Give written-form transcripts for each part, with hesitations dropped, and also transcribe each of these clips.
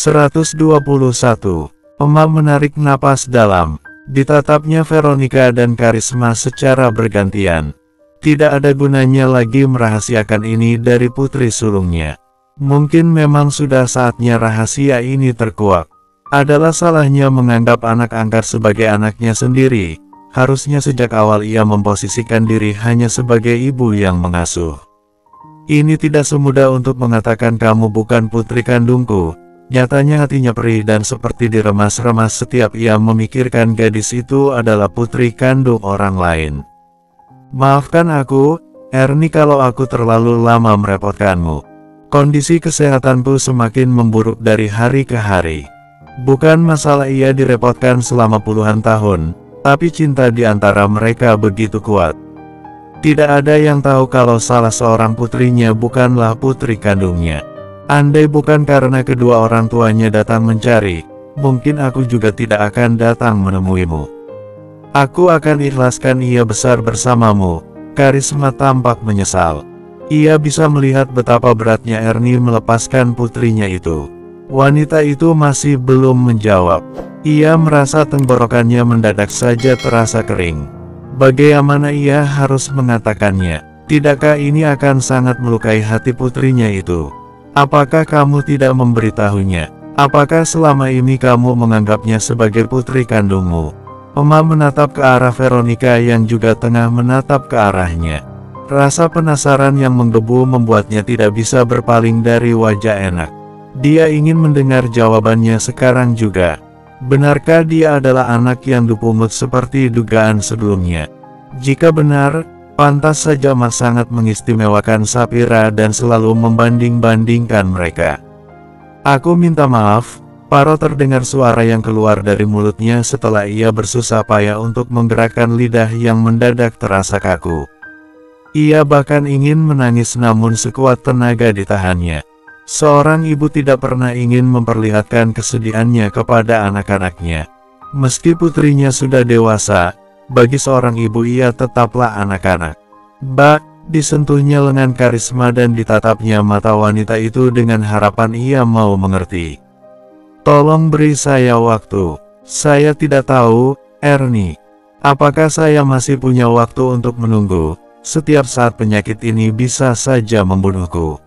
121. Emak menarik napas dalam. Ditatapnya Veronica dan Karisma secara bergantian. Tidak ada gunanya lagi merahasiakan ini dari putri sulungnya. Mungkin memang sudah saatnya rahasia ini terkuak. Adalah salahnya menganggap anak angkat sebagai anaknya sendiri. Harusnya sejak awal ia memposisikan diri hanya sebagai ibu yang mengasuh. Ini tidak semudah untuk mengatakan kamu bukan putri kandungku. Nyatanya hatinya perih dan seperti diremas-remas setiap ia memikirkan gadis itu adalah putri kandung orang lain. Maafkan aku, Ernie, kalau aku terlalu lama merepotkanmu. Kondisi kesehatanku semakin memburuk dari hari ke hari. Bukan masalah ia direpotkan selama puluhan tahun, tapi cinta di antara mereka begitu kuat. Tidak ada yang tahu kalau salah seorang putrinya bukanlah putri kandungnya. Andai bukan karena kedua orang tuanya datang mencari, mungkin aku juga tidak akan datang menemuimu. Aku akan ikhlaskan ia besar bersamamu. Karisma tampak menyesal. Ia bisa melihat betapa beratnya Ernie melepaskan putrinya itu. Wanita itu masih belum menjawab. Ia merasa tenggorokannya mendadak saja terasa kering. Bagaimana ia harus mengatakannya? Tidakkah ini akan sangat melukai hati putrinya itu? Apakah kamu tidak memberitahunya? Apakah selama ini kamu menganggapnya sebagai putri kandungmu? Emak menatap ke arah Veronica yang juga tengah menatap ke arahnya. Rasa penasaran yang menggebu membuatnya tidak bisa berpaling dari wajah enak. Dia ingin mendengar jawabannya sekarang juga. Benarkah dia adalah anak yang dipungut seperti dugaan sebelumnya? Jika benar, pantas saja Emak sangat mengistimewakan Sapira dan selalu membanding-bandingkan mereka. Aku minta maaf, Paro, terdengar suara yang keluar dari mulutnya setelah ia bersusah payah untuk menggerakkan lidah yang mendadak terasa kaku. Ia bahkan ingin menangis namun sekuat tenaga ditahannya. Seorang ibu tidak pernah ingin memperlihatkan kesedihannya kepada anak-anaknya. Meski putrinya sudah dewasa, bagi seorang ibu ia tetaplah anak-anak. Disentuhnya lengan Karisma dan ditatapnya mata wanita itu dengan harapan ia mau mengerti. Tolong beri saya waktu. Saya tidak tahu, Ernie. Apakah saya masih punya waktu untuk menunggu? Setiap saat penyakit ini bisa saja membunuhku.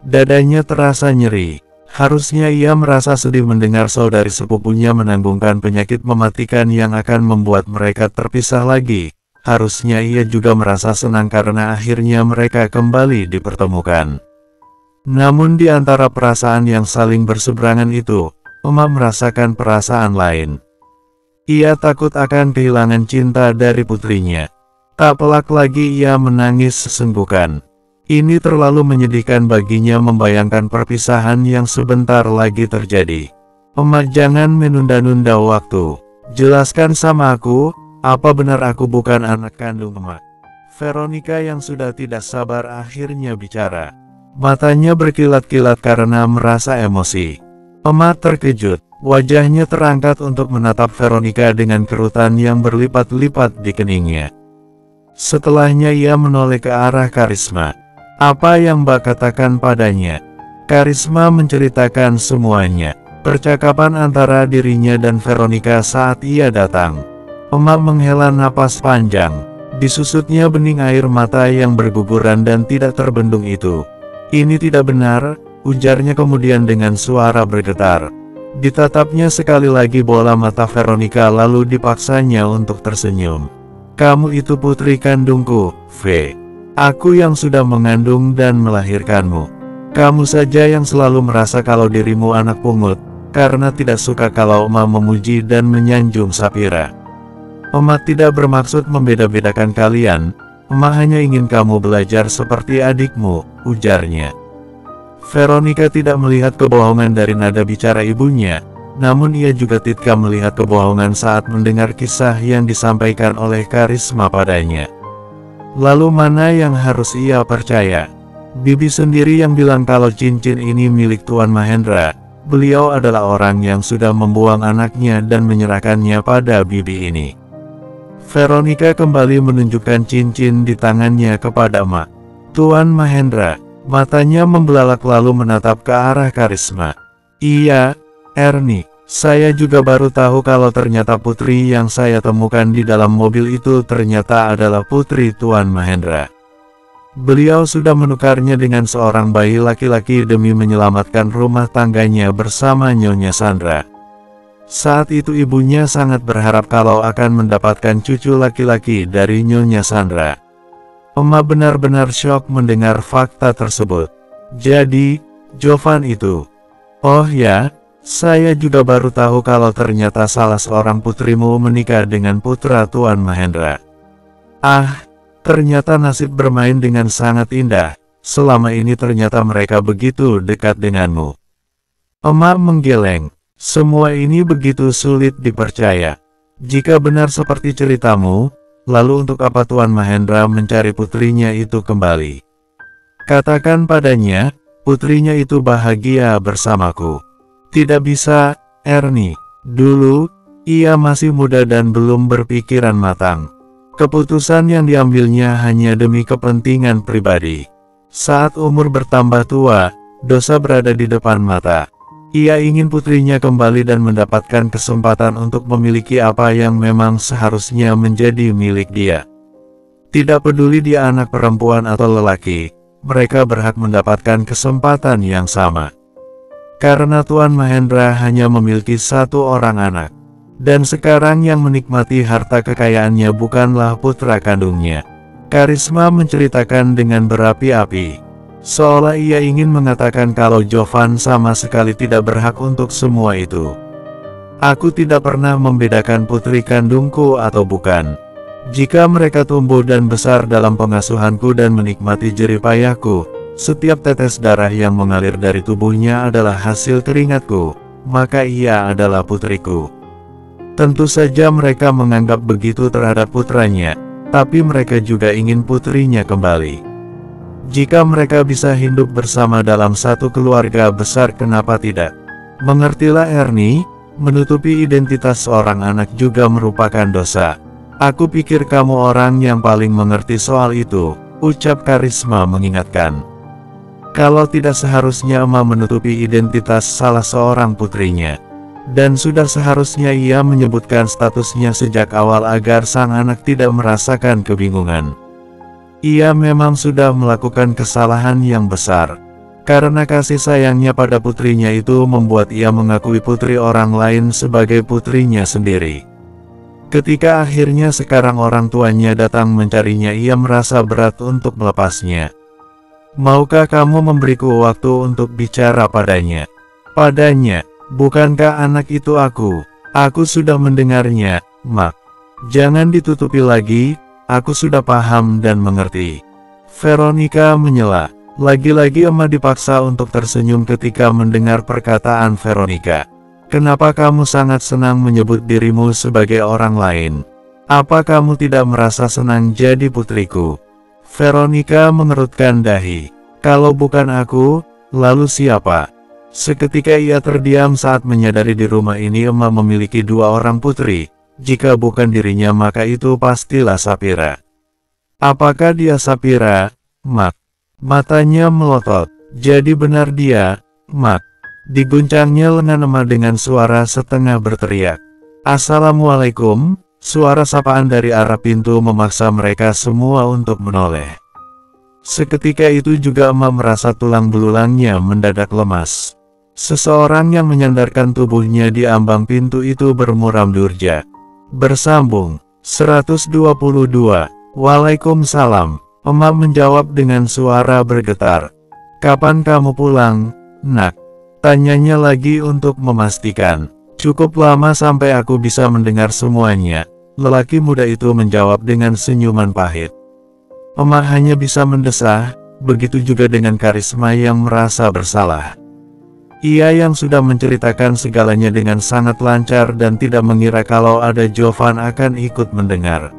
Dadanya terasa nyeri. Harusnya ia merasa sedih mendengar saudari sepupunya menanggungkan penyakit mematikan yang akan membuat mereka terpisah lagi. Harusnya ia juga merasa senang karena akhirnya mereka kembali dipertemukan. Namun di antara perasaan yang saling berseberangan itu, Emak merasakan perasaan lain. Ia takut akan kehilangan cinta dari putrinya. Tak pelak lagi ia menangis sesenggukan. Ini terlalu menyedihkan baginya membayangkan perpisahan yang sebentar lagi terjadi. Emak, jangan menunda-nunda waktu. Jelaskan sama aku, apa benar aku bukan anak kandung Emak? Veronica yang sudah tidak sabar akhirnya bicara. Matanya berkilat-kilat karena merasa emosi. Emak terkejut, wajahnya terangkat untuk menatap Veronica dengan kerutan yang berlipat-lipat di keningnya. Setelahnya ia menoleh ke arah Karisma. Apa yang Mbak katakan padanya? Karisma menceritakan semuanya. Percakapan antara dirinya dan Veronica saat ia datang. Emak menghela napas panjang. Disusutnya bening air mata yang berguguran dan tidak terbendung itu. Ini tidak benar, ujarnya kemudian dengan suara bergetar. Ditatapnya sekali lagi bola mata Veronica lalu dipaksanya untuk tersenyum. Kamu itu putri kandungku, V. Aku yang sudah mengandung dan melahirkanmu. Kamu saja yang selalu merasa kalau dirimu anak pungut, karena tidak suka kalau Emak memuji dan menyanjung Sapira. Emak tidak bermaksud membeda-bedakan kalian, Emak hanya ingin kamu belajar seperti adikmu, ujarnya. Veronica tidak melihat kebohongan dari nada bicara ibunya, namun ia juga tidak melihat kebohongan saat mendengar kisah yang disampaikan oleh Karisma padanya. Lalu mana yang harus ia percaya? Bibi sendiri yang bilang kalau cincin ini milik Tuan Mahendra. Beliau adalah orang yang sudah membuang anaknya dan menyerahkannya pada bibi ini. Veronica kembali menunjukkan cincin di tangannya kepada Emak. Tuan Mahendra, matanya membelalak lalu menatap ke arah Karisma. Iya, Ernie. Saya juga baru tahu kalau ternyata putri yang saya temukan di dalam mobil itu ternyata adalah putri Tuan Mahendra. Beliau sudah menukarnya dengan seorang bayi laki-laki demi menyelamatkan rumah tangganya bersama Nyonya Sandra. Saat itu ibunya sangat berharap kalau akan mendapatkan cucu laki-laki dari Nyonya Sandra. Emma benar-benar syok mendengar fakta tersebut. Jadi, Jovan itu. Oh ya, saya juga baru tahu kalau ternyata salah seorang putrimu menikah dengan putra Tuan Mahendra. Ah, ternyata nasib bermain dengan sangat indah. Selama ini ternyata mereka begitu dekat denganmu. Emma menggeleng. Semua ini begitu sulit dipercaya. Jika benar seperti ceritamu, lalu untuk apa Tuan Mahendra mencari putrinya itu kembali? Katakan padanya, putrinya itu bahagia bersamaku. Tidak bisa, Ernie. Dulu, ia masih muda dan belum berpikiran matang. Keputusan yang diambilnya hanya demi kepentingan pribadi. Saat umur bertambah tua, dosa berada di depan mata. Ia ingin putrinya kembali dan mendapatkan kesempatan untuk memiliki apa yang memang seharusnya menjadi milik dia. Tidak peduli dia anak perempuan atau lelaki, mereka berhak mendapatkan kesempatan yang sama. Karena Tuan Mahendra hanya memiliki satu orang anak. Dan sekarang yang menikmati harta kekayaannya bukanlah putra kandungnya. Karisma menceritakan dengan berapi-api. Seolah ia ingin mengatakan kalau Jovan sama sekali tidak berhak untuk semua itu. Aku tidak pernah membedakan putri kandungku atau bukan. Jika mereka tumbuh dan besar dalam pengasuhanku dan menikmati jerih payahku, setiap tetes darah yang mengalir dari tubuhnya adalah hasil keringatku, maka ia adalah putriku. Tentu saja mereka menganggap begitu terhadap putranya, tapi mereka juga ingin putrinya kembali. Jika mereka bisa hidup bersama dalam satu keluarga besar, kenapa tidak? Mengertilah Ernie, menutupi identitas seorang anak juga merupakan dosa. Aku pikir kamu orang yang paling mengerti soal itu, ucap Karisma mengingatkan. Kalau tidak seharusnya Emma menutupi identitas salah seorang putrinya. Dan sudah seharusnya ia menyebutkan statusnya sejak awal agar sang anak tidak merasakan kebingungan. Ia memang sudah melakukan kesalahan yang besar. Karena kasih sayangnya pada putrinya itu membuat ia mengakui putri orang lain sebagai putrinya sendiri. Ketika akhirnya sekarang orang tuanya datang mencarinya, ia merasa berat untuk melepasnya. Maukah kamu memberiku waktu untuk bicara padanya? Padanya, bukankah anak itu aku? Aku sudah mendengarnya, Mak. Jangan ditutupi lagi. Aku sudah paham dan mengerti. Veronica menyela. Lagi-lagi Emma dipaksa untuk tersenyum ketika mendengar perkataan Veronica. Kenapa kamu sangat senang menyebut dirimu sebagai orang lain? Apa kamu tidak merasa senang jadi putriku? Veronica mengerutkan dahi. Kalau bukan aku, lalu siapa? Seketika ia terdiam saat menyadari di rumah ini Emma memiliki dua orang putri. Jika bukan dirinya maka itu pastilah Sapira. Apakah dia Sapira, Mak? Matanya melotot. Jadi benar dia, Mak. Diguncangnya lengan Emma dengan suara setengah berteriak. Assalamualaikum. Suara sapaan dari arah pintu memaksa mereka semua untuk menoleh. Seketika itu juga Emma merasa tulang belulangnya mendadak lemas. Seseorang yang menyandarkan tubuhnya di ambang pintu itu bermuram durja. Bersambung, 122, Waalaikumsalam. Emma menjawab dengan suara bergetar. Kapan kamu pulang, Nak? Tanyanya lagi untuk memastikan. Cukup lama sampai aku bisa mendengar semuanya. Lelaki muda itu menjawab dengan senyuman pahit. Emma hanya bisa mendesah, begitu juga dengan Karisma yang merasa bersalah. Ia yang sudah menceritakan segalanya dengan sangat lancar dan tidak mengira kalau ada Jovan akan ikut mendengar.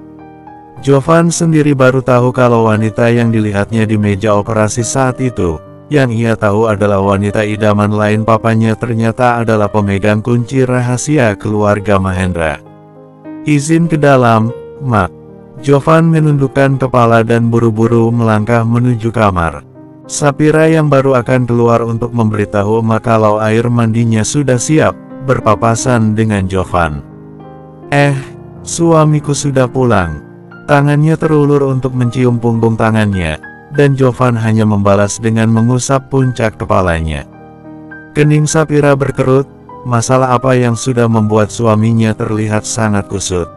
Jovan sendiri baru tahu kalau wanita yang dilihatnya di meja operasi saat itu, yang ia tahu adalah wanita idaman lain papanya, ternyata adalah pemegang kunci rahasia keluarga Mahendra. Izin ke dalam, Mak. Jovan menundukkan kepala dan buru-buru melangkah menuju kamar. Sapira yang baru akan keluar untuk memberitahu emak kalau air mandinya sudah siap, berpapasan dengan Jovan. Suamiku sudah pulang. Tangannya terulur untuk mencium punggung tangannya, dan Jovan hanya membalas dengan mengusap puncak kepalanya. Kening Sapira berkerut, masalah apa yang sudah membuat suaminya terlihat sangat kusut.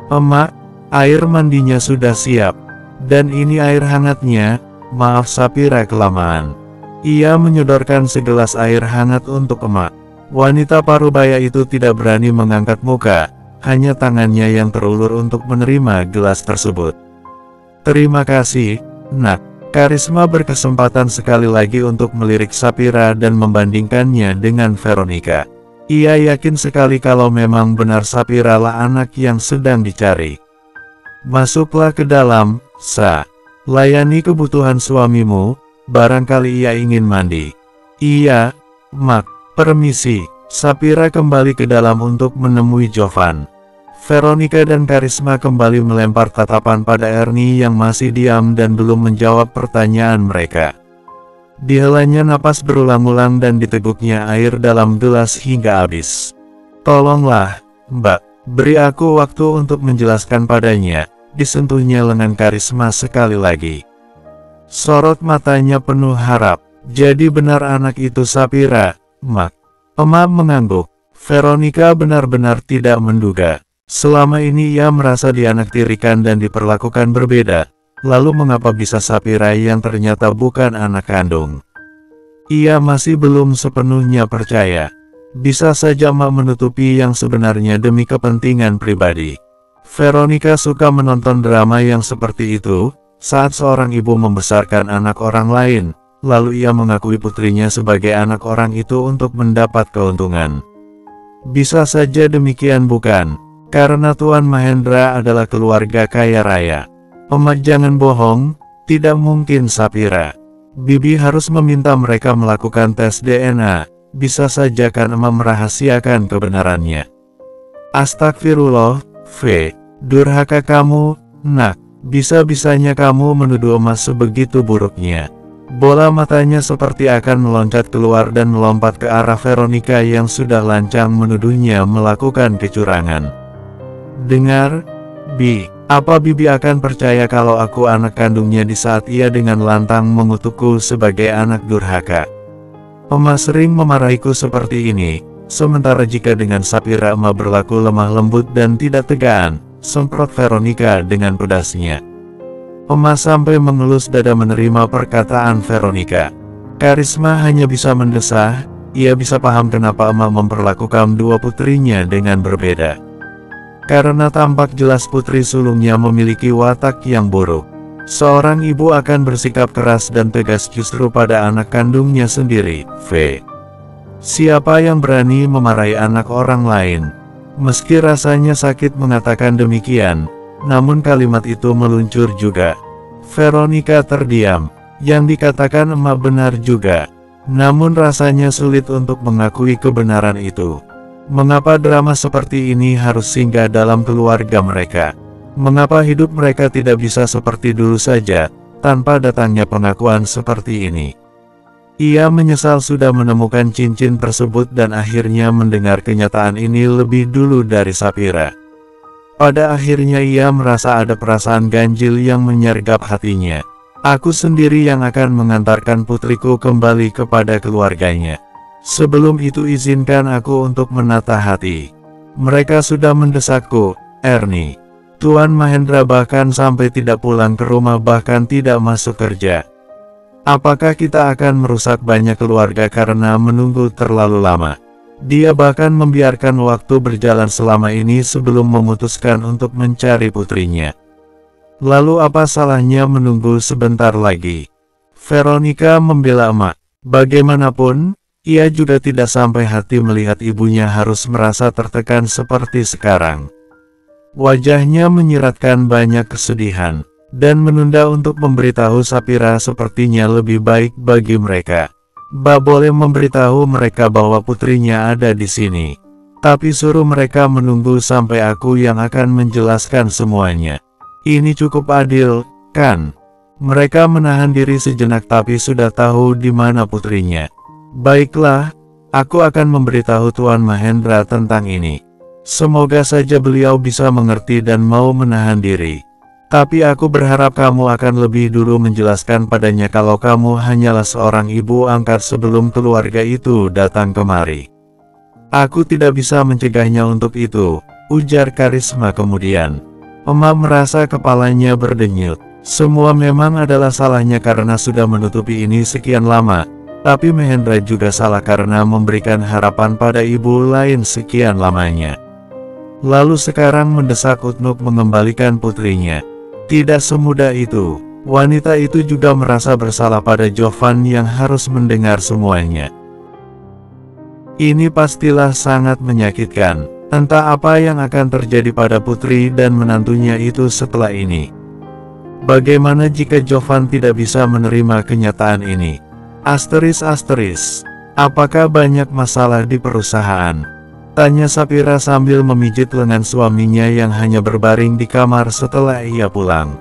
Emak, air mandinya sudah siap, dan ini air hangatnya. Maaf Sapira kelamaan. Ia menyodorkan segelas air hangat untuk emak. Wanita parubaya itu tidak berani mengangkat muka, hanya tangannya yang terulur untuk menerima gelas tersebut. Terima kasih, Nak. Karisma berkesempatan sekali lagi untuk melirik Sapira dan membandingkannya dengan Veronica. Ia yakin sekali kalau memang benar Sapira lah anak yang sedang dicari. Masuklah ke dalam, Sa. Layani kebutuhan suamimu, barangkali ia ingin mandi. Iya, Mak, permisi. Sapira kembali ke dalam untuk menemui Jovan. Veronica dan Karisma kembali melempar tatapan pada Ernie yang masih diam dan belum menjawab pertanyaan mereka. Dihelanya napas berulang-ulang dan diteguknya air dalam gelas hingga habis. Tolonglah, Mbak, beri aku waktu untuk menjelaskan padanya. Disentuhnya lengan Karisma sekali lagi. Sorot matanya penuh harap. Jadi benar anak itu Sapira, Mak. Emak mengangguk. Veronica benar-benar tidak menduga. Selama ini ia merasa dianaktirikan dan diperlakukan berbeda. Lalu mengapa bisa Sapira yang ternyata bukan anak kandung? Ia masih belum sepenuhnya percaya. Bisa saja emak menutupi yang sebenarnya demi kepentingan pribadi. Veronica suka menonton drama yang seperti itu, saat seorang ibu membesarkan anak orang lain, lalu ia mengakui putrinya sebagai anak orang itu untuk mendapat keuntungan. Bisa saja demikian bukan? Karena Tuan Mahendra adalah keluarga kaya raya. Emak jangan bohong, tidak mungkin Sapira. Bibi harus meminta mereka melakukan tes DNA, bisa saja kan emak merahasiakan kebenarannya. Astagfirullah, V. Durhaka kamu, Nak. Bisa-bisanya kamu menuduh emas sebegitu buruknya. Bola matanya seperti akan meloncat keluar dan melompat ke arah Veronica yang sudah lancang menuduhnya melakukan kecurangan. Dengar, Bi, apa Bibi akan percaya kalau aku anak kandungnya di saat ia dengan lantang mengutukku sebagai anak durhaka? Emas sering memarahiku seperti ini, sementara jika dengan Sapira emak berlaku lemah lembut dan tidak tegaan, semprot Veronica dengan pedasnya. Emas sampai mengelus dada menerima perkataan Veronica. Karisma hanya bisa mendesah, ia bisa paham kenapa emak memperlakukan dua putrinya dengan berbeda. Karena tampak jelas putri sulungnya memiliki watak yang buruk. Seorang ibu akan bersikap keras dan tegas justru pada anak kandungnya sendiri, V. Siapa yang berani memarahi anak orang lain? Meski rasanya sakit mengatakan demikian, namun kalimat itu meluncur juga. Veronica terdiam. Yang dikatakan emak benar juga. Namun rasanya sulit untuk mengakui kebenaran itu. Mengapa drama seperti ini harus singgah dalam keluarga mereka? Mengapa hidup mereka tidak bisa seperti dulu saja, tanpa datangnya pengakuan seperti ini? Ia menyesal sudah menemukan cincin tersebut dan akhirnya mendengar kenyataan ini lebih dulu dari Sapira. Pada akhirnya ia merasa ada perasaan ganjil yang menyergap hatinya. Aku sendiri yang akan mengantarkan putriku kembali kepada keluarganya. Sebelum itu izinkan aku untuk menata hati. Mereka sudah mendesakku, Ernie. Tuan Mahendra bahkan sampai tidak pulang ke rumah, bahkan tidak masuk kerja. Apakah kita akan merusak banyak keluarga karena menunggu terlalu lama? Dia bahkan membiarkan waktu berjalan selama ini sebelum memutuskan untuk mencari putrinya. Lalu apa salahnya menunggu sebentar lagi? Veronica membela emak. Bagaimanapun, ia juga tidak sampai hati melihat ibunya harus merasa tertekan seperti sekarang. Wajahnya menyiratkan banyak kesedihan. Dan menunda untuk memberitahu Sapira sepertinya lebih baik bagi mereka. Mbak boleh memberitahu mereka bahwa putrinya ada di sini. Tapi suruh mereka menunggu sampai aku yang akan menjelaskan semuanya. Ini cukup adil, kan? Mereka menahan diri sejenak tapi sudah tahu di mana putrinya. Baiklah, aku akan memberitahu Tuan Mahendra tentang ini. Semoga saja beliau bisa mengerti dan mau menahan diri. Tapi aku berharap kamu akan lebih dulu menjelaskan padanya kalau kamu hanyalah seorang ibu angkat sebelum keluarga itu datang kemari. Aku tidak bisa mencegahnya untuk itu, ujar Karisma kemudian. Oma merasa kepalanya berdenyut. Semua memang adalah salahnya karena sudah menutupi ini sekian lama, tapi Mahendra juga salah karena memberikan harapan pada ibu lain sekian lamanya. Lalu sekarang mendesak Utnuk mengembalikan putrinya. Tidak semudah itu. Wanita itu juga merasa bersalah pada Jovan yang harus mendengar semuanya. Ini pastilah sangat menyakitkan. Entah apa yang akan terjadi pada putri dan menantunya itu setelah ini. Bagaimana jika Jovan tidak bisa menerima kenyataan ini? Asteris. Apakah banyak masalah di perusahaan? Tanya Sapira sambil memijit lengan suaminya yang hanya berbaring di kamar setelah ia pulang.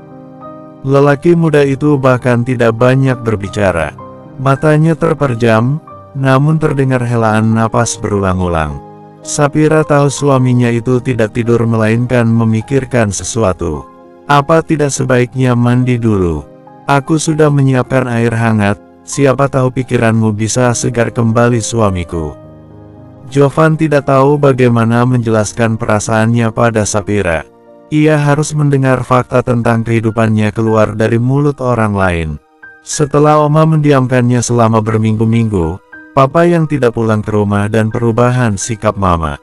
Lelaki muda itu bahkan tidak banyak berbicara. Matanya terpejam, namun terdengar helaan napas berulang-ulang. Sapira tahu suaminya itu tidak tidur melainkan memikirkan sesuatu. Apa tidak sebaiknya mandi dulu? Aku sudah menyiapkan air hangat, siapa tahu pikiranmu bisa segar kembali suamiku. Jovan tidak tahu bagaimana menjelaskan perasaannya pada Sapira. Ia harus mendengar fakta tentang kehidupannya keluar dari mulut orang lain. Setelah Oma mendiamkannya selama berminggu-minggu, Papa yang tidak pulang ke rumah dan perubahan sikap Mama.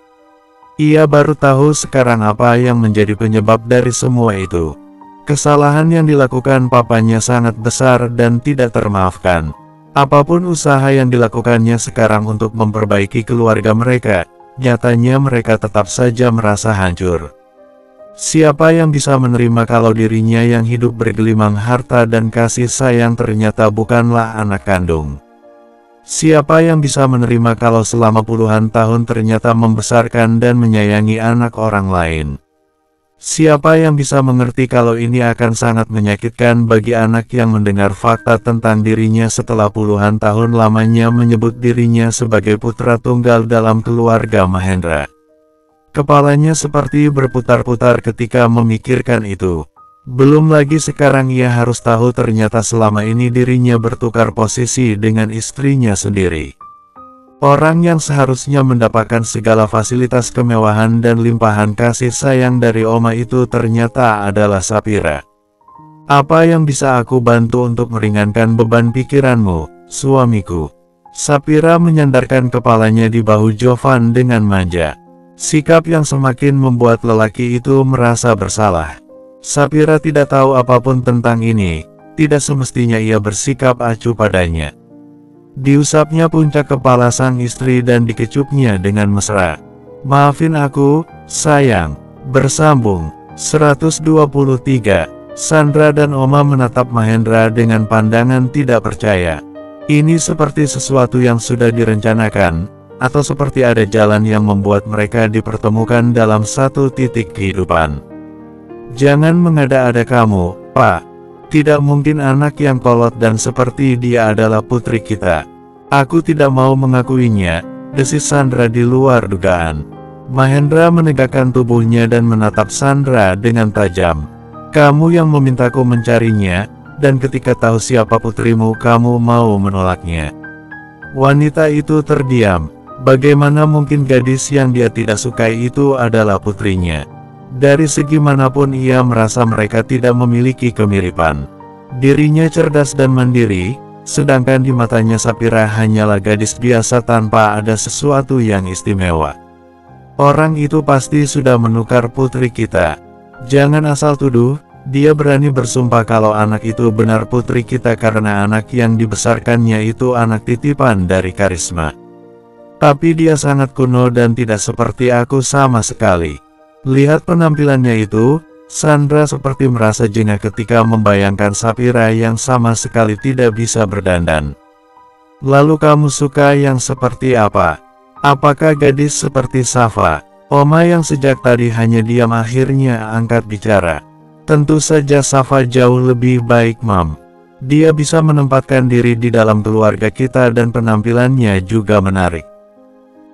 Ia baru tahu sekarang apa yang menjadi penyebab dari semua itu. Kesalahan yang dilakukan papanya sangat besar dan tidak termaafkan. Apapun usaha yang dilakukannya sekarang untuk memperbaiki keluarga mereka, nyatanya mereka tetap saja merasa hancur. Siapa yang bisa menerima kalau dirinya yang hidup bergelimang harta dan kasih sayang ternyata bukanlah anak kandung? Siapa yang bisa menerima kalau selama puluhan tahun ternyata membesarkan dan menyayangi anak orang lain? Siapa yang bisa mengerti kalau ini akan sangat menyakitkan bagi anak yang mendengar fakta tentang dirinya setelah puluhan tahun lamanya menyebut dirinya sebagai putra tunggal dalam keluarga Mahendra? Kepalanya seperti berputar-putar ketika memikirkan itu. Belum lagi sekarang ia harus tahu ternyata selama ini dirinya bertukar posisi dengan istrinya sendiri. Orang yang seharusnya mendapatkan segala fasilitas kemewahan dan limpahan kasih sayang dari Oma itu ternyata adalah Sapira. Apa yang bisa aku bantu untuk meringankan beban pikiranmu, suamiku? Sapira menyandarkan kepalanya di bahu Jovan dengan manja. Sikap yang semakin membuat lelaki itu merasa bersalah. Sapira tidak tahu apapun tentang ini, tidak semestinya ia bersikap acuh padanya. Diusapnya puncak kepala sang istri dan dikecupnya dengan mesra. Maafin aku, sayang. Bersambung 123. Sandra dan Oma menatap Mahendra dengan pandangan tidak percaya. Ini seperti sesuatu yang sudah direncanakan, atau seperti ada jalan yang membuat mereka dipertemukan dalam satu titik kehidupan. Jangan mengada-ada kamu, Pak. Tidak mungkin anak yang kolot dan seperti dia adalah putri kita. Aku tidak mau mengakuinya, desis Sandra di luar dugaan. Mahendra menegakkan tubuhnya dan menatap Sandra dengan tajam. Kamu yang memintaku mencarinya, dan ketika tahu siapa putrimu kamu mau menolaknya. Wanita itu terdiam. Bagaimana mungkin gadis yang dia tidak sukai itu adalah putrinya? Dari segi manapun ia merasa mereka tidak memiliki kemiripan. Dirinya cerdas dan mandiri, sedangkan di matanya Sapira hanyalah gadis biasa tanpa ada sesuatu yang istimewa. Orang itu pasti sudah menukar putri kita. Jangan asal tuduh, dia berani bersumpah kalau anak itu benar putri kita karena anak yang dibesarkannya itu anak titipan dari Karisma. Tapi dia sangat kuno dan tidak seperti aku sama sekali. Lihat penampilannya itu, Sandra seperti merasa jengah ketika membayangkan Sapira yang sama sekali tidak bisa berdandan. Lalu kamu suka yang seperti apa? Apakah gadis seperti Safa? Oma yang sejak tadi hanya diam akhirnya angkat bicara. Tentu saja Safa jauh lebih baik, Mam. Dia bisa menempatkan diri di dalam keluarga kita dan penampilannya juga menarik.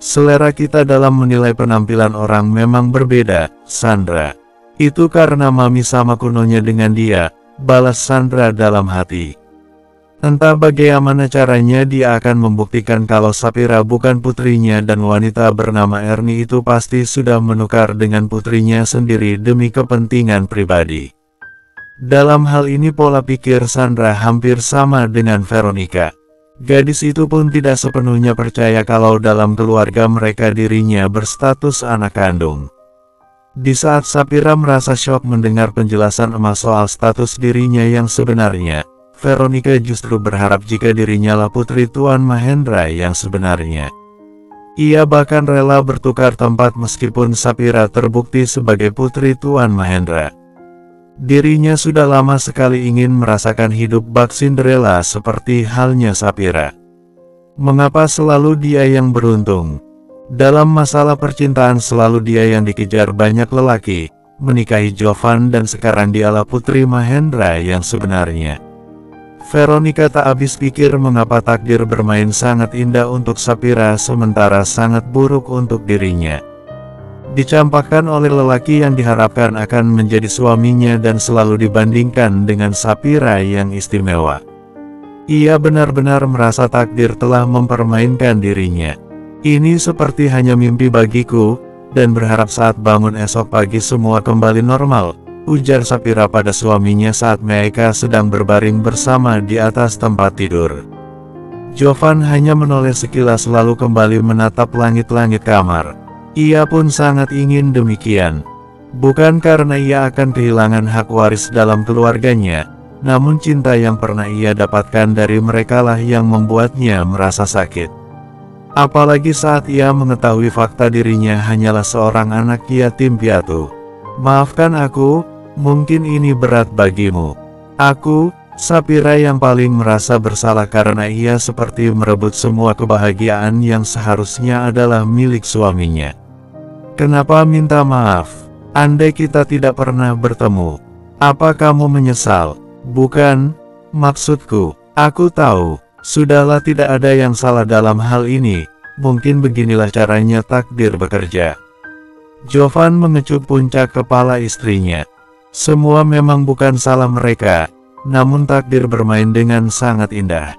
Selera kita dalam menilai penampilan orang memang berbeda, Sandra. Itu karena Mami sama kunonya dengan dia, balas Sandra dalam hati. Entah bagaimana caranya dia akan membuktikan kalau Sapira bukan putrinya dan wanita bernama Ernie itu pasti sudah menukar dengan putrinya sendiri demi kepentingan pribadi. Dalam hal ini pola pikir Sandra hampir sama dengan Veronica. Gadis itu pun tidak sepenuhnya percaya kalau dalam keluarga mereka dirinya berstatus anak kandung. Di saat Sapira merasa syok mendengar penjelasan emas soal status dirinya yang sebenarnya, Veronica justru berharap jika dirinya lah putri Tuan Mahendra yang sebenarnya. Ia bahkan rela bertukar tempat meskipun Sapira terbukti sebagai putri Tuan Mahendra. Dirinya sudah lama sekali ingin merasakan hidup bak Cinderella seperti halnya Sapira. Mengapa selalu dia yang beruntung? Dalam masalah percintaan selalu dia yang dikejar banyak lelaki, menikahi Jovan dan sekarang dialah putri Mahendra yang sebenarnya. Veronica tak habis pikir mengapa takdir bermain sangat indah untuk Sapira sementara sangat buruk untuk dirinya. Dicampakkan oleh lelaki yang diharapkan akan menjadi suaminya dan selalu dibandingkan dengan Sapira yang istimewa. Ia benar-benar merasa takdir telah mempermainkan dirinya. Ini seperti hanya mimpi bagiku, dan berharap saat bangun esok pagi semua kembali normal, ujar Sapira pada suaminya saat mereka sedang berbaring bersama di atas tempat tidur. Jovan hanya menoleh sekilas lalu kembali menatap langit-langit kamar. Ia pun sangat ingin demikian. Bukan karena ia akan kehilangan hak waris dalam keluarganya, namun cinta yang pernah ia dapatkan dari merekalah yang membuatnya merasa sakit. Apalagi saat ia mengetahui fakta dirinya hanyalah seorang anak yatim piatu. Maafkan aku, mungkin ini berat bagimu. Aku, Sapira yang paling merasa bersalah karena ia seperti merebut semua kebahagiaan yang seharusnya adalah milik suaminya. Kenapa minta maaf? Andai kita tidak pernah bertemu, apa kamu menyesal? Bukan, maksudku, aku tahu, sudahlah tidak ada yang salah dalam hal ini, mungkin beginilah caranya takdir bekerja. Jovan mengecup puncak kepala istrinya. Semua memang bukan salah mereka, namun takdir bermain dengan sangat indah.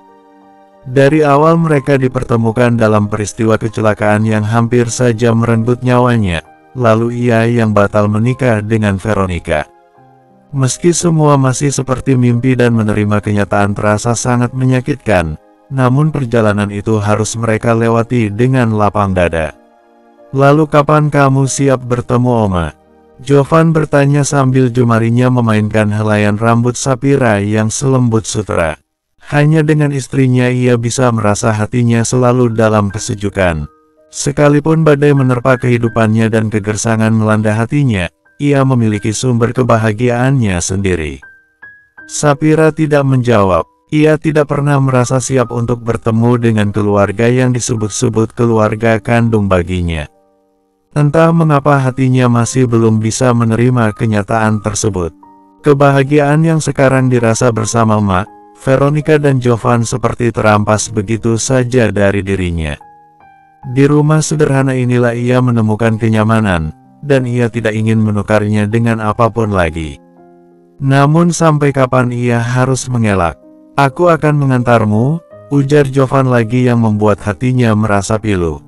Dari awal mereka dipertemukan dalam peristiwa kecelakaan yang hampir saja merenggut nyawanya, lalu ia yang batal menikah dengan Veronica. Meski semua masih seperti mimpi dan menerima kenyataan terasa sangat menyakitkan, namun perjalanan itu harus mereka lewati dengan lapang dada. Lalu kapan kamu siap bertemu Oma? Jovan bertanya sambil jemarinya memainkan helaian rambut Sapira yang selembut sutera. Hanya dengan istrinya ia bisa merasa hatinya selalu dalam kesejukan. Sekalipun badai menerpa kehidupannya dan kegersangan melanda hatinya, ia memiliki sumber kebahagiaannya sendiri. Sapira tidak menjawab. Ia tidak pernah merasa siap untuk bertemu dengan keluarga yang disebut-sebut keluarga kandung baginya. Entah mengapa hatinya masih belum bisa menerima kenyataan tersebut. Kebahagiaan yang sekarang dirasa bersama Mak, Veronica dan Jovan seperti terampas begitu saja dari dirinya. Di rumah sederhana inilah ia menemukan kenyamanan, dan ia tidak ingin menukarnya dengan apapun lagi. Namun sampai kapan ia harus mengelak? Aku akan mengantarmu, ujar Jovan lagi yang membuat hatinya merasa pilu.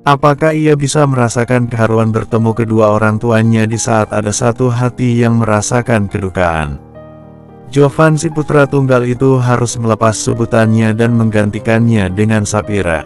Apakah ia bisa merasakan keharuan bertemu kedua orang tuanya di saat ada satu hati yang merasakan kedukaan? Jovan si putra tunggal itu harus melepas sebutannya dan menggantikannya dengan Sapira.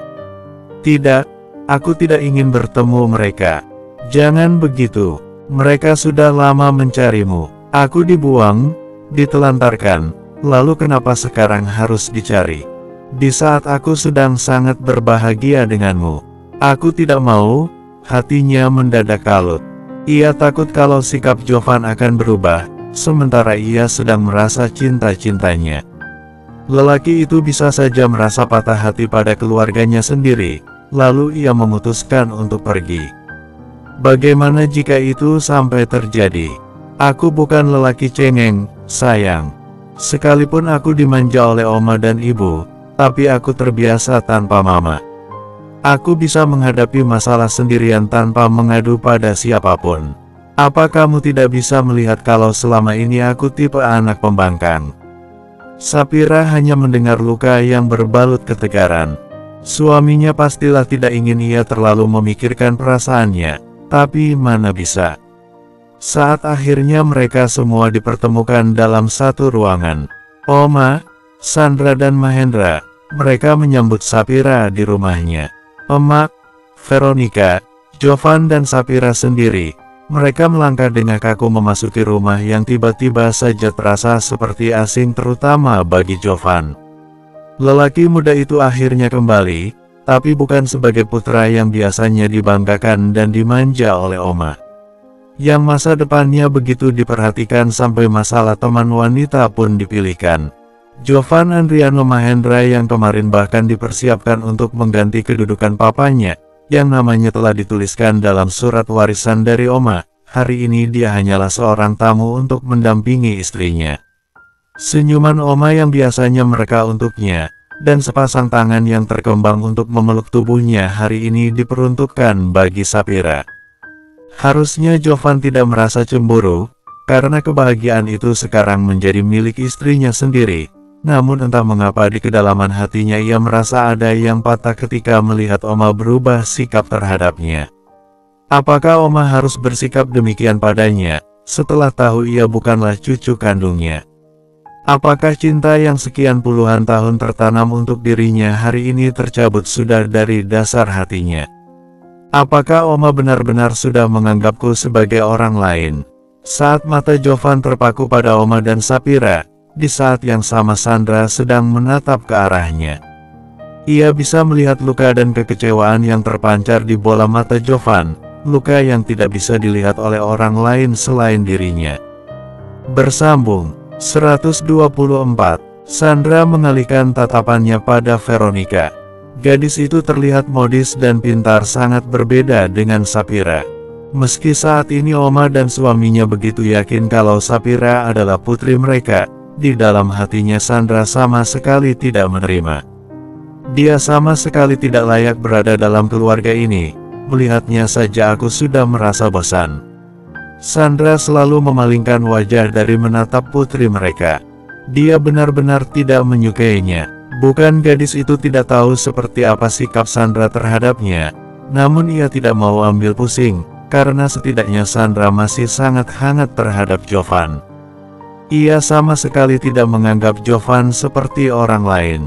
Tidak, aku tidak ingin bertemu mereka. Jangan begitu, mereka sudah lama mencarimu. Aku dibuang, ditelantarkan, lalu kenapa sekarang harus dicari? Di saat aku sedang sangat berbahagia denganmu. Aku tidak mau, hatinya mendadak kalut. Ia takut kalau sikap Jovan akan berubah, sementara ia sedang merasa cinta-cintanya. Lelaki itu bisa saja merasa patah hati pada keluarganya sendiri, lalu ia memutuskan untuk pergi. Bagaimana jika itu sampai terjadi? Aku bukan lelaki cengeng, sayang. Sekalipun aku dimanja oleh oma dan ibu, tapi aku terbiasa tanpa mama. Aku bisa menghadapi masalah sendirian tanpa mengadu pada siapapun. Apa kamu tidak bisa melihat kalau selama ini aku tipe anak pembangkang?" Sapira hanya mendengar luka yang berbalut ketegaran. Suaminya pastilah tidak ingin ia terlalu memikirkan perasaannya, tapi mana bisa. Saat akhirnya mereka semua dipertemukan dalam satu ruangan, Oma, Sandra dan Mahendra, mereka menyambut Sapira di rumahnya. Emak, Veronica, Jovan dan Sapira sendiri, mereka melangkah dengan kaku memasuki rumah yang tiba-tiba saja terasa seperti asing terutama bagi Jovan. Lelaki muda itu akhirnya kembali, tapi bukan sebagai putra yang biasanya dibanggakan dan dimanja oleh Oma. Yang masa depannya begitu diperhatikan sampai masalah teman wanita pun dipilihkan. Jovan Andriano Mahendra yang kemarin bahkan dipersiapkan untuk mengganti kedudukan papanya, yang namanya telah dituliskan dalam surat warisan dari Oma, hari ini dia hanyalah seorang tamu untuk mendampingi istrinya. Senyuman Oma yang biasanya mereka untuknya, dan sepasang tangan yang terkembang untuk memeluk tubuhnya hari ini diperuntukkan bagi Sapira. Harusnya Jovan tidak merasa cemburu, karena kebahagiaan itu sekarang menjadi milik istrinya sendiri. Namun entah mengapa di kedalaman hatinya ia merasa ada yang patah ketika melihat Oma berubah sikap terhadapnya. Apakah Oma harus bersikap demikian padanya, setelah tahu ia bukanlah cucu kandungnya? Apakah cinta yang sekian puluhan tahun tertanam untuk dirinya hari ini tercabut sudah dari dasar hatinya? Apakah Oma benar-benar sudah menganggapku sebagai orang lain? Saat mata Jovan terpaku pada Oma dan Sapira, di saat yang sama Sandra sedang menatap ke arahnya. Ia bisa melihat luka dan kekecewaan yang terpancar di bola mata Jovan, luka yang tidak bisa dilihat oleh orang lain selain dirinya. Bersambung 124, Sandra mengalihkan tatapannya pada Veronica. Gadis itu terlihat modis dan pintar, sangat berbeda dengan Sapira. Meski saat ini Oma dan suaminya begitu yakin kalau Sapira adalah putri mereka, di dalam hatinya Sandra sama sekali tidak menerima. Dia sama sekali tidak layak berada dalam keluarga ini, melihatnya saja aku sudah merasa bosan. Sandra selalu memalingkan wajah dari menatap putri mereka. Dia benar-benar tidak menyukainya. Bukan gadis itu tidak tahu seperti apa sikap Sandra terhadapnya, namun ia tidak mau ambil pusing, karena setidaknya Sandra masih sangat hangat terhadap Jovan. Ia sama sekali tidak menganggap Jovan seperti orang lain.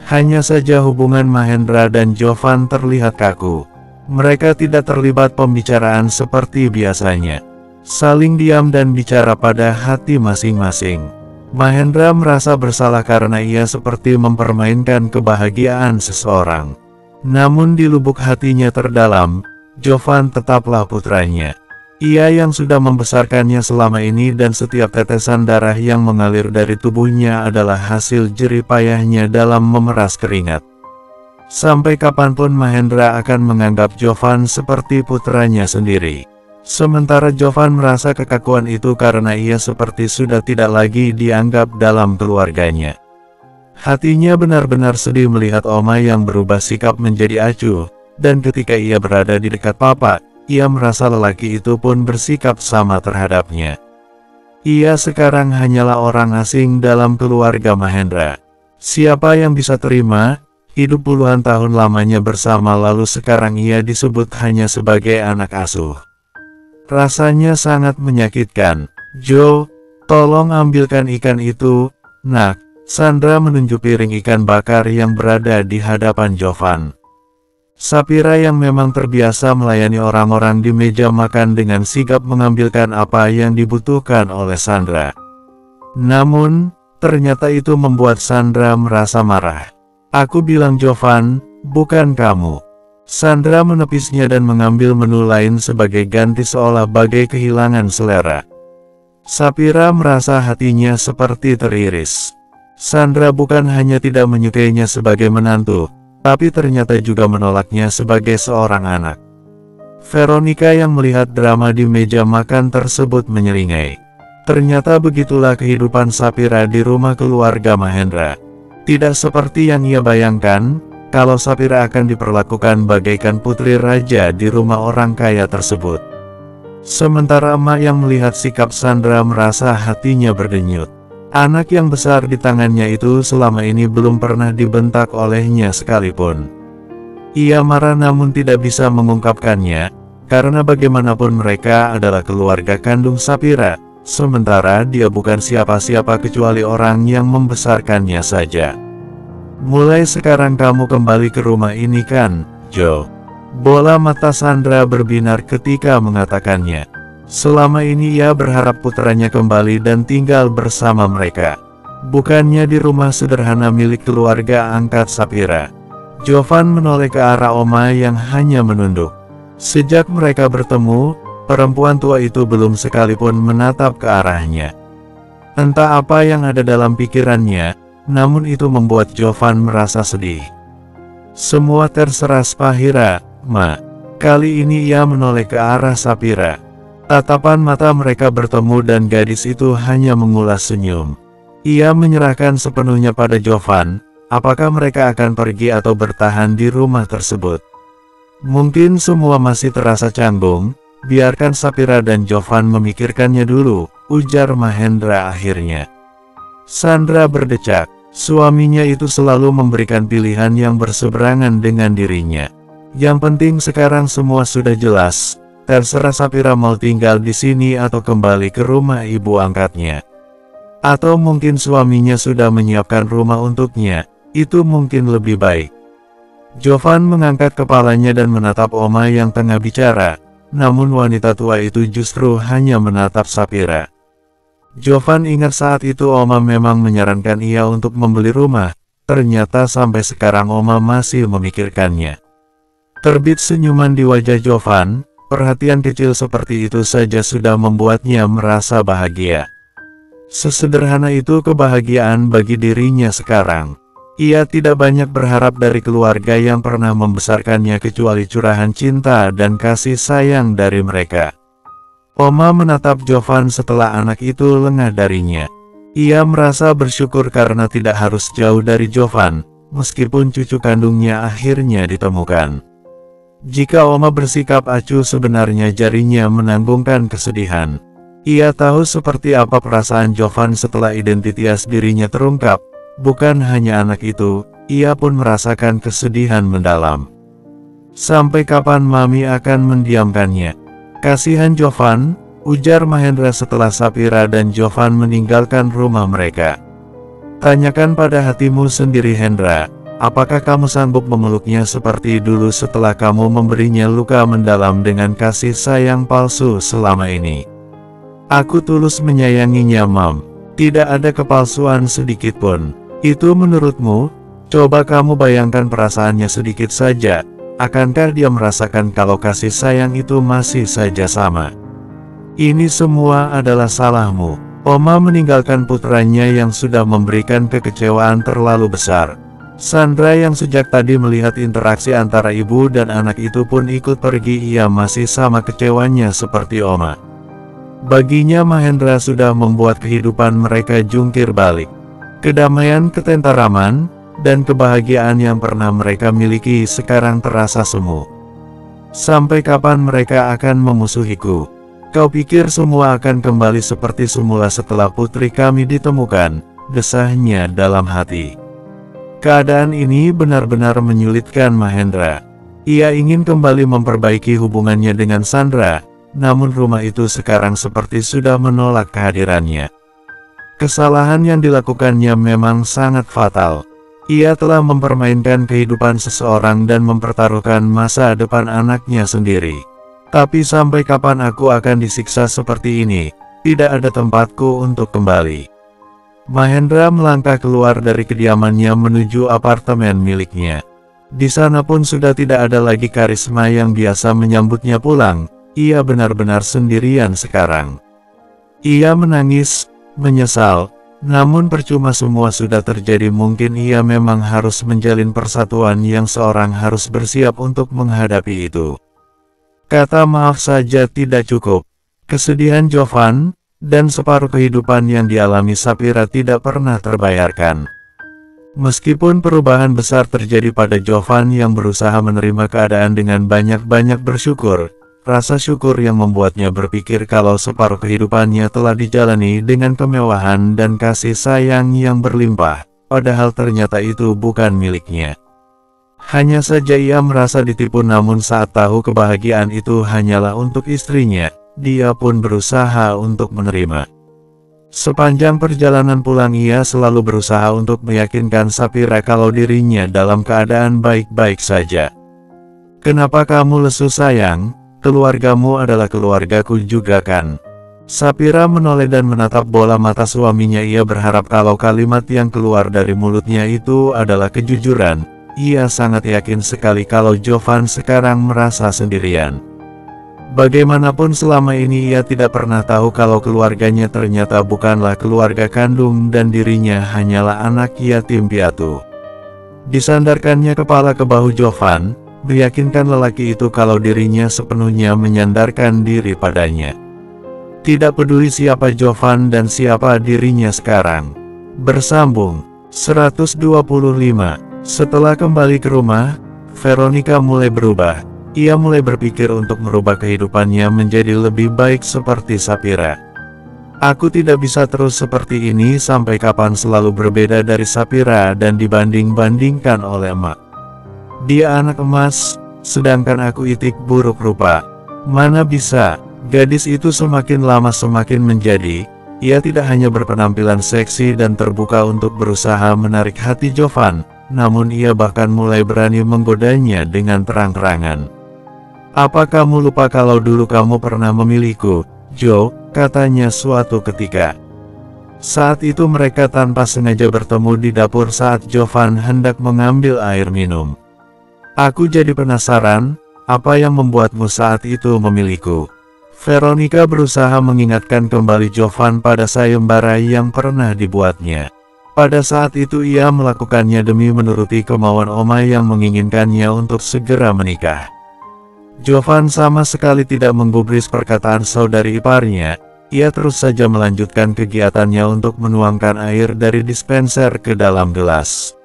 Hanya saja hubungan Mahendra dan Jovan terlihat kaku. Mereka tidak terlibat pembicaraan seperti biasanya. Saling diam dan bicara pada hati masing-masing. Mahendra merasa bersalah karena ia seperti mempermainkan kebahagiaan seseorang. Namun di lubuk hatinya terdalam, Jovan tetaplah putranya. Ia yang sudah membesarkannya selama ini dan setiap tetesan darah yang mengalir dari tubuhnya adalah hasil jerih payahnya dalam memeras keringat. Sampai kapanpun Mahendra akan menganggap Jovan seperti putranya sendiri. Sementara Jovan merasa kekakuan itu karena ia seperti sudah tidak lagi dianggap dalam keluarganya. Hatinya benar-benar sedih melihat Oma yang berubah sikap menjadi acuh, dan ketika ia berada di dekat papa, ia merasa lelaki itu pun bersikap sama terhadapnya. Ia sekarang hanyalah orang asing dalam keluarga Mahendra. Siapa yang bisa terima, hidup puluhan tahun lamanya bersama lalu sekarang ia disebut hanya sebagai anak asuh. Rasanya sangat menyakitkan. "Jo, tolong ambilkan ikan itu, nak." Sandra menunjuk piring ikan bakar yang berada di hadapan Jovan. Sapira yang memang terbiasa melayani orang-orang di meja makan dengan sigap mengambilkan apa yang dibutuhkan oleh Sandra. Namun, ternyata itu membuat Sandra merasa marah. "Aku bilang Jovan, bukan kamu." Sandra menepisnya dan mengambil menu lain sebagai ganti seolah bagai kehilangan selera. Sapira merasa hatinya seperti teriris. Sandra bukan hanya tidak menyukainya sebagai menantu, tapi ternyata juga menolaknya sebagai seorang anak. Veronica yang melihat drama di meja makan tersebut menyeringai. Ternyata begitulah kehidupan Sapira di rumah keluarga Mahendra. Tidak seperti yang ia bayangkan, kalau Sapira akan diperlakukan bagaikan putri raja di rumah orang kaya tersebut. Sementara emak yang melihat sikap Sandra merasa hatinya berdenyut. Anak yang besar di tangannya itu selama ini belum pernah dibentak olehnya sekalipun. Ia marah namun tidak bisa mengungkapkannya, karena bagaimanapun mereka adalah keluarga kandung Sapira. Sementara dia bukan siapa-siapa kecuali orang yang membesarkannya saja. Mulai sekarang kamu kembali ke rumah ini kan, Jo? Bola mata Sandra berbinar ketika mengatakannya. Selama ini ia berharap putranya kembali dan tinggal bersama mereka. Bukannya di rumah sederhana milik keluarga angkat Sapira. Jovan menoleh ke arah Oma yang hanya menunduk. Sejak mereka bertemu, perempuan tua itu belum sekalipun menatap ke arahnya. Entah apa yang ada dalam pikirannya, namun itu membuat Jovan merasa sedih. Semua terserah Spahira, Ma. Kali ini ia menoleh ke arah Sapira. Tatapan mata mereka bertemu dan gadis itu hanya mengulas senyum. Ia menyerahkan sepenuhnya pada Jovan, apakah mereka akan pergi atau bertahan di rumah tersebut. Mungkin semua masih terasa canggung. Biarkan Sapira dan Jovan memikirkannya dulu, ujar Mahendra akhirnya. Sandra berdecak, suaminya itu selalu memberikan pilihan yang berseberangan dengan dirinya. Yang penting sekarang semua sudah jelas, terserah Sapira mau tinggal di sini atau kembali ke rumah ibu angkatnya. Atau mungkin suaminya sudah menyiapkan rumah untuknya, itu mungkin lebih baik. Jovan mengangkat kepalanya dan menatap Oma yang tengah bicara. Namun wanita tua itu justru hanya menatap Sapira. Jovan ingat saat itu Oma memang menyarankan ia untuk membeli rumah. Ternyata sampai sekarang Oma masih memikirkannya. Terbit senyuman di wajah Jovan. Perhatian kecil seperti itu saja sudah membuatnya merasa bahagia. Sesederhana itu kebahagiaan bagi dirinya sekarang. Ia tidak banyak berharap dari keluarga yang pernah membesarkannya kecuali curahan cinta dan kasih sayang dari mereka. Oma menatap Jovan setelah anak itu lengah darinya. Ia merasa bersyukur karena tidak harus jauh dari Jovan, meskipun cucu kandungnya akhirnya ditemukan. Jika Oma bersikap acuh sebenarnya jarinya menanggungkan kesedihan. Ia tahu seperti apa perasaan Jovan setelah identitas dirinya terungkap. Bukan hanya anak itu, ia pun merasakan kesedihan mendalam. Sampai kapan Mami akan mendiamkannya? Kasihan Jovan, ujar Mahendra setelah Sapira dan Jovan meninggalkan rumah mereka. Tanyakan pada hatimu sendiri Hendra, apakah kamu sanggup memeluknya seperti dulu setelah kamu memberinya luka mendalam dengan kasih sayang palsu selama ini? Aku tulus menyayanginya Mam, tidak ada kepalsuan sedikit pun. Itu menurutmu? Coba kamu bayangkan perasaannya sedikit saja. Akankah dia merasakan kalau kasih sayang itu masih saja sama? Ini semua adalah salahmu. Oma meninggalkan putranya yang sudah memberikan kekecewaan terlalu besar. Sandra yang sejak tadi melihat interaksi antara ibu dan anak itu pun ikut pergi. Ia masih sama kecewanya seperti Oma. Baginya Mahendra sudah membuat kehidupan mereka jungkir balik. Kedamaian, ketenteraman, dan kebahagiaan yang pernah mereka miliki sekarang terasa semu. Sampai kapan mereka akan memusuhiku? Kau pikir semua akan kembali seperti semula setelah putri kami ditemukan? Desahnya dalam hati. Keadaan ini benar-benar menyulitkan Mahendra. Ia ingin kembali memperbaiki hubungannya dengan Sandra, namun rumah itu sekarang seperti sudah menolak kehadirannya. Kesalahan yang dilakukannya memang sangat fatal. Ia telah mempermainkan kehidupan seseorang dan mempertaruhkan masa depan anaknya sendiri. Tapi sampai kapan aku akan disiksa seperti ini? Tidak ada tempatku untuk kembali. Mahendra melangkah keluar dari kediamannya menuju apartemen miliknya. Di sana pun sudah tidak ada lagi Karisma yang biasa menyambutnya pulang. Ia benar-benar sendirian sekarang. Ia menangis, menyesal, namun percuma semua sudah terjadi. Mungkin ia memang harus menjalin persatuan yang seorang harus bersiap untuk menghadapi itu. Kata maaf saja tidak cukup. Kesedihan Jovan, dan separuh kehidupan yang dialami Sapphira tidak pernah terbayarkan. Meskipun perubahan besar terjadi pada Jovan yang berusaha menerima keadaan dengan banyak-banyak bersyukur, rasa syukur yang membuatnya berpikir kalau separuh kehidupannya telah dijalani dengan kemewahan dan kasih sayang yang berlimpah, padahal ternyata itu bukan miliknya. Hanya saja ia merasa ditipu, namun saat tahu kebahagiaan itu hanyalah untuk istrinya, dia pun berusaha untuk menerima. Sepanjang perjalanan pulang ia selalu berusaha untuk meyakinkan Sapphira kalau dirinya dalam keadaan baik-baik saja. "Kenapa kamu lesu sayang? Keluargamu adalah keluargaku juga kan?" Sapphira menoleh dan menatap bola mata suaminya. Ia berharap kalau kalimat yang keluar dari mulutnya itu adalah kejujuran. Ia sangat yakin sekali kalau Jovan sekarang merasa sendirian. Bagaimanapun selama ini ia tidak pernah tahu kalau keluarganya ternyata bukanlah keluarga kandung dan dirinya hanyalah anak yatim piatu. Disandarkannya kepala ke bahu Jovan, meyakinkan lelaki itu kalau dirinya sepenuhnya menyandarkan diri padanya. Tidak peduli siapa Jovan dan siapa dirinya sekarang. Bersambung 125. Setelah kembali ke rumah, Veronica mulai berubah. Ia mulai berpikir untuk merubah kehidupannya menjadi lebih baik seperti Sapphira. "Aku tidak bisa terus seperti ini sampai kapan, selalu berbeda dari Sapphira dan dibanding-bandingkan oleh emak. Dia anak emas, sedangkan aku itik buruk rupa. Mana bisa." Gadis itu semakin lama semakin menjadi. Ia tidak hanya berpenampilan seksi dan terbuka untuk berusaha menarik hati Jovan, namun ia bahkan mulai berani menggodanya dengan terang-terangan. "Apa kamu lupa kalau dulu kamu pernah memilihku, Jo?" katanya suatu ketika. Saat itu mereka tanpa sengaja bertemu di dapur saat Jovan hendak mengambil air minum. "Aku jadi penasaran, apa yang membuatmu saat itu memilihku?" Veronica berusaha mengingatkan kembali Jovan pada sayembara yang pernah dibuatnya. Pada saat itu ia melakukannya demi menuruti kemauan Oma yang menginginkannya untuk segera menikah. Jovan sama sekali tidak menggubris perkataan saudari iparnya. Ia terus saja melanjutkan kegiatannya untuk menuangkan air dari dispenser ke dalam gelas.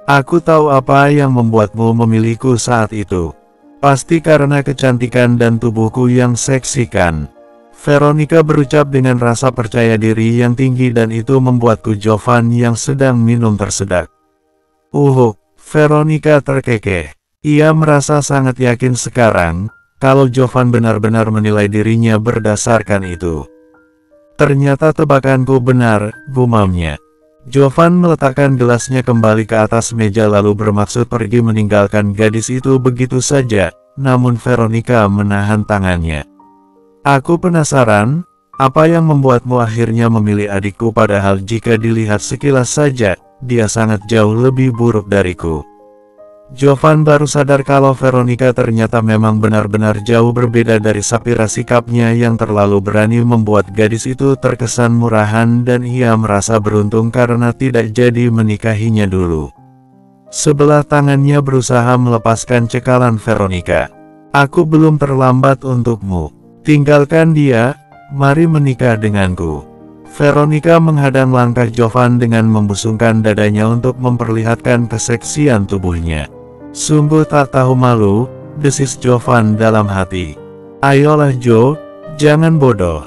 "Aku tahu apa yang membuatmu memilihku saat itu. Pasti karena kecantikan dan tubuhku yang seksi kan?" Veronica berucap dengan rasa percaya diri yang tinggi dan itu membuatku Jovan yang sedang minum tersedak. Veronica terkekeh. Ia merasa sangat yakin sekarang, kalau Jovan benar-benar menilai dirinya berdasarkan itu. "Ternyata tebakanku benar," gumamnya. Jovan meletakkan gelasnya kembali ke atas meja lalu bermaksud pergi meninggalkan gadis itu begitu saja, namun Veronica menahan tangannya. "Aku penasaran, apa yang membuatmu akhirnya memilih adikku, padahal jika dilihat sekilas saja, dia sangat jauh lebih buruk dariku." Jovan baru sadar kalau Veronica ternyata memang benar-benar jauh berbeda dari Sapphira. Sikapnya yang terlalu berani membuat gadis itu terkesan murahan dan ia merasa beruntung karena tidak jadi menikahinya dulu. Sebelah tangannya berusaha melepaskan cekalan Veronica. "Aku belum terlambat untukmu. Tinggalkan dia, mari menikah denganku." Veronica menghadang langkah Jovan dengan membusungkan dadanya untuk memperlihatkan keseksian tubuhnya. "Sungguh tak tahu malu," desis Jovan dalam hati. "Ayolah Jo, jangan bodoh.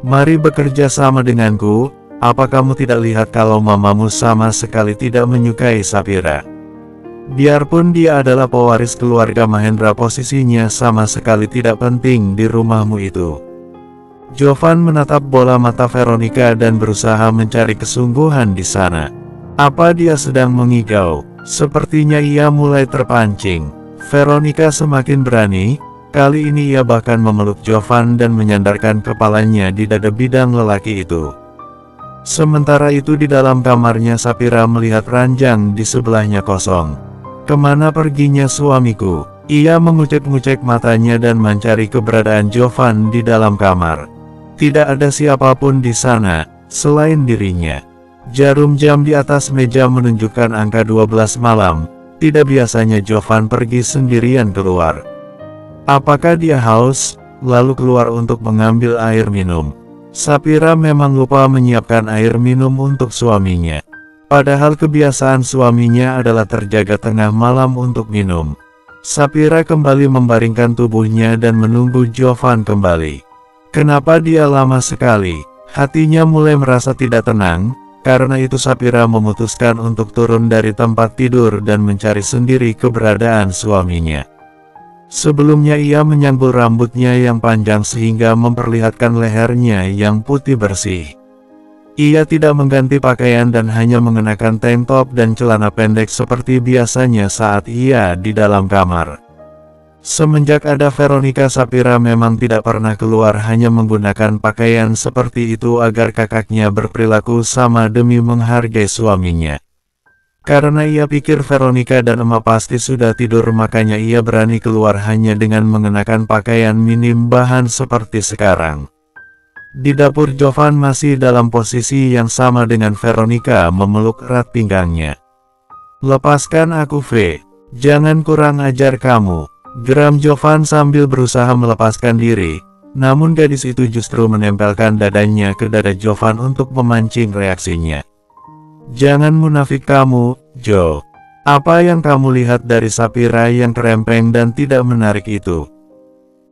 Mari bekerja sama denganku. Apa kamu tidak lihat kalau mamamu sama sekali tidak menyukai Sapphira? Biarpun dia adalah pewaris keluarga Mahendra, posisinya sama sekali tidak penting di rumahmu itu." Jovan menatap bola mata Veronica dan berusaha mencari kesungguhan di sana. Apa dia sedang mengigau? Sepertinya ia mulai terpancing. Veronica semakin berani. Kali ini ia bahkan memeluk Jovan dan menyandarkan kepalanya di dada bidang lelaki itu. Sementara itu di dalam kamarnya Sapphira melihat ranjang di sebelahnya kosong. "Kemana perginya suamiku?" Ia mengucek-ngucek matanya dan mencari keberadaan Jovan di dalam kamar. Tidak ada siapapun di sana, selain dirinya. Jarum jam di atas meja menunjukkan angka 12 malam. Tidak biasanya Jovan pergi sendirian keluar. Apakah dia haus, lalu keluar untuk mengambil air minum? Sapira memang lupa menyiapkan air minum untuk suaminya. Padahal kebiasaan suaminya adalah terjaga tengah malam untuk minum. Sapira kembali membaringkan tubuhnya dan menunggu Jovan kembali. Kenapa dia lama sekali? Hatinya mulai merasa tidak tenang. Karena itu Sapira memutuskan untuk turun dari tempat tidur dan mencari sendiri keberadaan suaminya. Sebelumnya ia menyanggul rambutnya yang panjang sehingga memperlihatkan lehernya yang putih bersih. Ia tidak mengganti pakaian dan hanya mengenakan tank top dan celana pendek seperti biasanya saat ia di dalam kamar. Semenjak ada Veronica, Sapira memang tidak pernah keluar, hanya menggunakan pakaian seperti itu agar kakaknya berperilaku sama demi menghargai suaminya. Karena ia pikir Veronica dan Emma pasti sudah tidur, makanya ia berani keluar hanya dengan mengenakan pakaian minim bahan seperti sekarang. Di dapur, Jovan masih dalam posisi yang sama dengan Veronica memeluk erat pinggangnya. "Lepaskan aku, V. Jangan kurang ajar kamu," geram Jovan sambil berusaha melepaskan diri. Namun gadis itu justru menempelkan dadanya ke dada Jovan untuk memancing reaksinya. "Jangan munafik kamu, Jo. Apa yang kamu lihat dari Sapira yang kerempeng dan tidak menarik itu?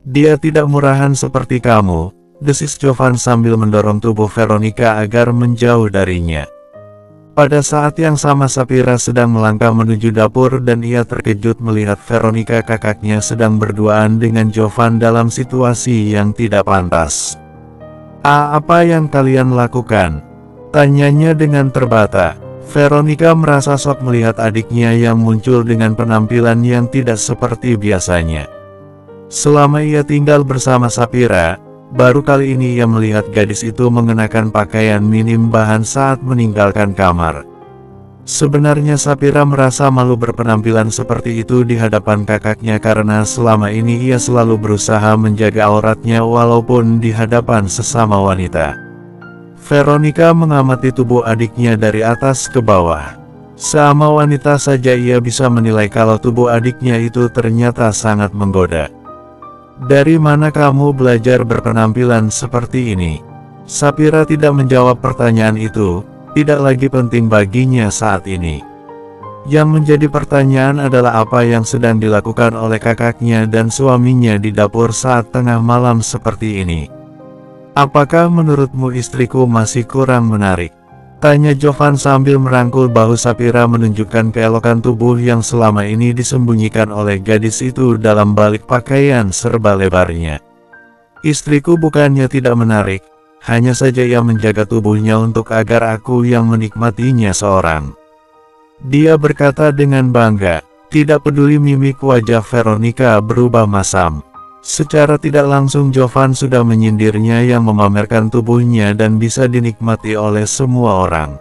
Dia tidak murahan seperti kamu," desis Jovan sambil mendorong tubuh Veronica agar menjauh darinya. Pada saat yang sama Sapira sedang melangkah menuju dapur dan ia terkejut melihat Veronica kakaknya sedang berduaan dengan Jovan dalam situasi yang tidak pantas. Apa yang kalian lakukan?" tanyanya dengan terbata. Veronica merasa shock melihat adiknya yang muncul dengan penampilan yang tidak seperti biasanya. Selama ia tinggal bersama Sapira, baru kali ini ia melihat gadis itu mengenakan pakaian minim bahan saat meninggalkan kamar. Sebenarnya Sapira merasa malu berpenampilan seperti itu di hadapan kakaknya karena selama ini ia selalu berusaha menjaga auratnya walaupun di hadapan sesama wanita. Veronica mengamati tubuh adiknya dari atas ke bawah. Sama wanita saja ia bisa menilai kalau tubuh adiknya itu ternyata sangat menggoda. "Dari mana kamu belajar berpenampilan seperti ini?" Sapira tidak menjawab pertanyaan itu, tidak lagi penting baginya saat ini. Yang menjadi pertanyaan adalah apa yang sedang dilakukan oleh kakaknya dan suaminya di dapur saat tengah malam seperti ini. "Apakah menurutmu istriku masih kurang menarik?" tanya Jovan sambil merangkul bahu Sapira menunjukkan keelokan tubuh yang selama ini disembunyikan oleh gadis itu dalam balik pakaian serba lebarnya. "Istriku bukannya tidak menarik, hanya saja ia menjaga tubuhnya untuk agar aku yang menikmatinya seorang," dia berkata dengan bangga. Tidak peduli mimik wajah Veronica berubah masam. Secara tidak langsung Jovan sudah menyindirnya yang memamerkan tubuhnya dan bisa dinikmati oleh semua orang.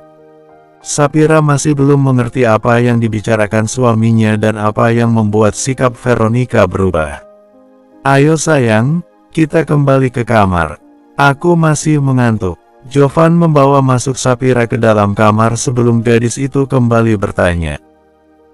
Sapira masih belum mengerti apa yang dibicarakan suaminya dan apa yang membuat sikap Veronica berubah. "Ayo sayang, kita kembali ke kamar. Aku masih mengantuk." Jovan membawa masuk Sapira ke dalam kamar sebelum gadis itu kembali bertanya.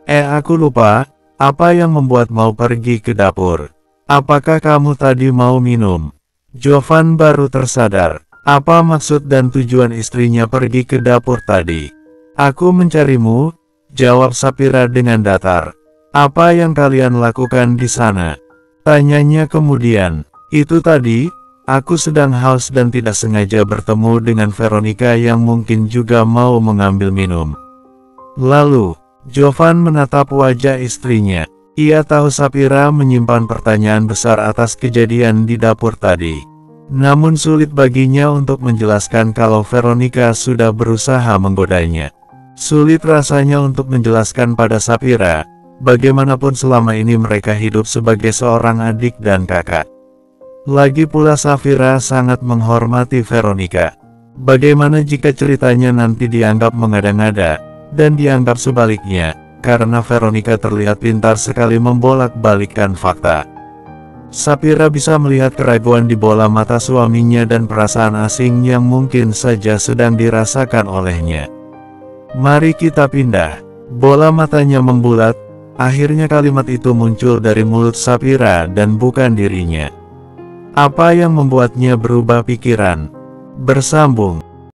Aku lupa, apa yang membuat mau pergi ke dapur? Apakah kamu tadi mau minum?" Jovan baru tersadar, apa maksud dan tujuan istrinya pergi ke dapur tadi. "Aku mencarimu," jawab Sapira dengan datar. "Apa yang kalian lakukan di sana?" tanyanya kemudian. "Itu tadi, aku sedang haus dan tidak sengaja bertemu dengan Veronica yang mungkin juga mau mengambil minum." Lalu, Jovan menatap wajah istrinya. Ia tahu Sapira menyimpan pertanyaan besar atas kejadian di dapur tadi. Namun sulit baginya untuk menjelaskan kalau Veronica sudah berusaha menggodanya. Sulit rasanya untuk menjelaskan pada Sapira, bagaimanapun selama ini mereka hidup sebagai seorang adik dan kakak. Lagi pula Sapira sangat menghormati Veronica. Bagaimana jika ceritanya nanti dianggap mengada-ngada, dan dianggap sebaliknya, karena Veronica terlihat pintar sekali membolak-balikkan fakta. Sapira bisa melihat keraguan di bola mata suaminya dan perasaan asing yang mungkin saja sedang dirasakan olehnya. "Mari kita pindah." Bola matanya membulat, akhirnya kalimat itu muncul dari mulut Sapira dan bukan dirinya. Apa yang membuatnya berubah pikiran? Bersambung.